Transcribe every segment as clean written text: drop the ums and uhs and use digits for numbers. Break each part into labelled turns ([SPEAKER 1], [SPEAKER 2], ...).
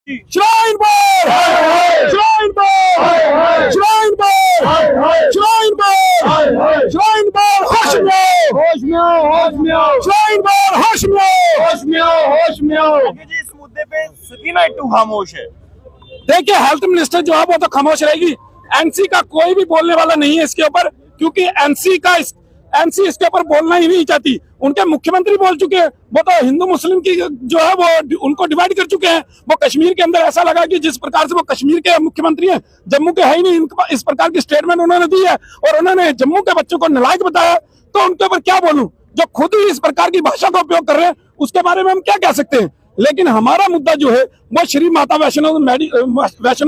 [SPEAKER 1] Shrine board, shrine board, shrine board, shrine board, shrine board, होश में आओ, होश में आओ, होश में आओ, श्राइन बोर्ड, होश में आओ, होश में आओ, होश में आओ।
[SPEAKER 2] जी, इस मुद्दे पे सकीना इट्टू खामोश है।
[SPEAKER 1] देखिए, हेल्थ मिनिस्टर जो है वो तो खामोश रहेगी। एनसी का कोई भी बोलने वाला नहीं है इसके ऊपर, क्योंकि एनसी इसके ऊपर बोलना ही नहीं चाहती। उनके मुख्यमंत्री बोल चुके हैं, वो तो हिंदू मुस्लिम की जो है वो उनको डिवाइड कर चुके हैं। वो कश्मीर के अंदर ऐसा लगा कि जिस प्रकार से वो कश्मीर के मुख्यमंत्री हैं, जम्मू के है ही नहीं, इस प्रकार की स्टेटमेंट उन्होंने दी है और उन्होंने जम्मू के बच्चों को नालायक बताया। तो उनके ऊपर क्या बोलूं, जो खुद ही इस प्रकार की भाषा का उपयोग कर रहे हैं, उसके बारे में हम क्या कह सकते हैं। लेकिन हमारा मुद्दा जो है वो श्री माता वैष्णो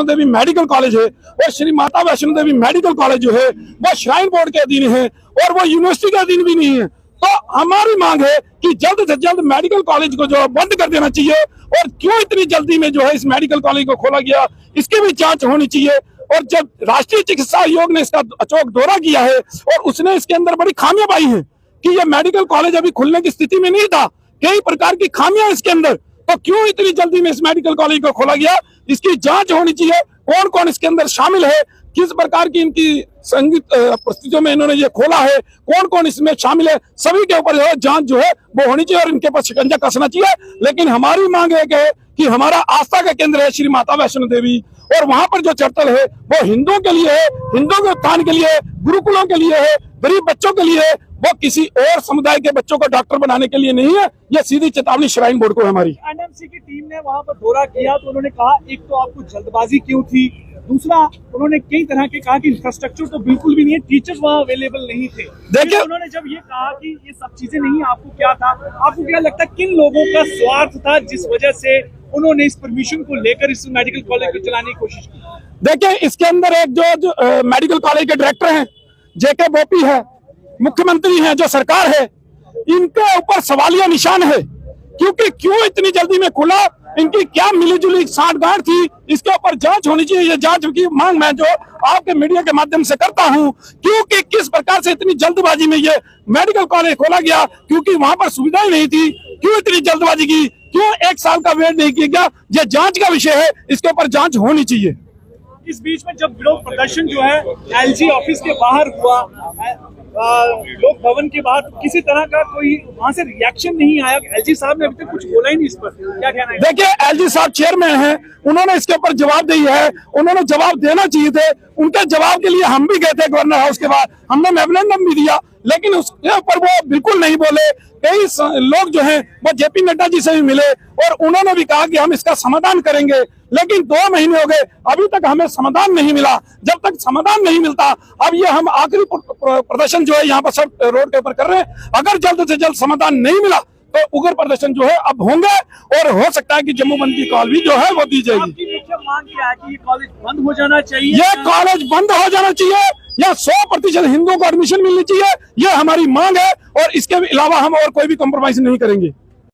[SPEAKER 1] देवी मेडिकल कॉलेज है, और श्री माता वैष्णो देवी मेडिकल कॉलेज जो है वो श्राइन बोर्ड के अधीन है और वो यूनिवर्सिटी के अधीन भी नहीं है। तो हमारी मांग है कि जल्द से जल्द मेडिकल कॉलेज को जो बंद कर देना चाहिए, और क्यों इतनी जल्दी में जो है इस मेडिकल कॉलेज को खोला गया, इसकी भी जांच होनी चाहिए। और जब राष्ट्रीय चिकित्सा आयोग ने इसका अचूक दौरा किया है और उसने इसके अंदर बड़ी खामियां पाई हैं कि यह मेडिकल कॉलेज अभी खुलने की स्थिति में नहीं था, कई प्रकार की खामियां इसके अंदर, तो क्यों इतनी जल्दी में इस मेडिकल कॉलेज को खोला गया, इसकी जांच होनी चाहिए। कौन कौन इसके अंदर शामिल है, किस प्रकार की इनकी संगीत परिस्थितियों में इन्होंने ये खोला है, कौन कौन इसमें शामिल है, सभी के ऊपर जो है जांच जो है वो होनी चाहिए और इनके ऊपर शिकंजा कसना चाहिए। लेकिन हमारी मांग है कि हमारा आस्था का केंद्र है श्री माता वैष्णो देवी, और वहां पर जो चर्चा है वो हिंदुओं के लिए है, हिंदुओं के उत्थान के लिए, गुरुकुलों के लिए है, गरीब बच्चों के लिए है, वो किसी और समुदाय के बच्चों को डॉक्टर बनाने के लिए नहीं है। ये सीधी चेतावनी श्राइन बोर्ड को है हमारी।
[SPEAKER 3] एनएमसी की टीम ने वहां पर दौरा किया तो उन्होंने कहा, एक तो आपको जल्दबाजी क्यों थी, दूसरा उन्होंने कई तरह के कहा कि इंफ्रास्ट्रक्चर तो बिल्कुल भी नहीं है, टीचर्स वहां अवेलेबल नहीं थे। देखिए, उन्होंने जब ये कहा कि ये सब चीजें नहीं, आपको क्या था, आपको क्या लगता है किन लोगों का स्वार्थ था जिस वजह से उन्होंने इस परमिशन को लेकर इस मेडिकल कॉलेज को चलाने की कोशिश की?
[SPEAKER 1] देखिए, इसके अंदर एक जो मेडिकल कॉलेज के डायरेक्टर हैं जेके बोपी है, मुख्यमंत्री हैं, जो सरकार है, इनके ऊपर सवालिया निशान है। क्योंकि क्यों इतनी जल्दी में खुला, इनकी क्या मिलीजुली साठगांठ थी, इसके ऊपर जांच होनी चाहिए। ये जांच की मांग मैं जो आपके मीडिया के माध्यम से करता हूं, क्योंकि किस प्रकार से इतनी जल्दबाजी में ये मेडिकल कॉलेज खोला गया, क्योंकि वहां पर सुविधाएं नहीं थी, क्यों इतनी जल्दबाजी की, क्यों एक साल का वेट नहीं किया गया, ये जांच का विषय है, इसके ऊपर जांच होनी चाहिए।
[SPEAKER 3] इस बीच में जब विरोध प्रदर्शन जो है एलजी ऑफिस के बाहर हुआ, लोक भवन के बाहर, किसी तरह का कोई वहां से रिएक्शन नहीं आया। एलजी साहब ने अभी तक कुछ बोला ही नहीं इस पर, क्या कहना है?
[SPEAKER 1] देखिए, एलजी साहब चेयरमैन हैं, उन्होंने इसके ऊपर जवाब दी है, उन्होंने जवाब देना चाहिए थे। उनके जवाब के लिए हम भी गए थे गवर्नर हाउस के बाद, हमने मेमोरेंडम भी दिया, लेकिन उसके ऊपर वो बिल्कुल नहीं बोले। कई लोग जो हैं वो जेपी नड्डा जी से भी मिले और उन्होंने भी कहा कि हम इसका समाधान करेंगे, लेकिन 2 महीने हो गए, अभी तक हमें समाधान नहीं मिला। जब तक समाधान नहीं मिलता, अब ये हम आखिरी प्रदर्शन जो है यहाँ पर सब रोड के ऊपर कर रहे हैं। अगर जल्द से जल्द समाधान नहीं मिला तो उग्र प्रदर्शन जो है अब होंगे, और हो सकता है कि जम्मू बंद की कॉल भी जो है वो दी जाएगी।
[SPEAKER 3] आपकी मुख्य मांग क्या है कि ये कॉलेज बंद हो जाना चाहिए?
[SPEAKER 1] ये कॉलेज बंद हो जाना चाहिए या 100% हिंदुओं को एडमिशन मिलनी चाहिए, ये हमारी मांग है, और इसके अलावा हम और कोई भी कॉम्प्रोमाइज नहीं करेंगे।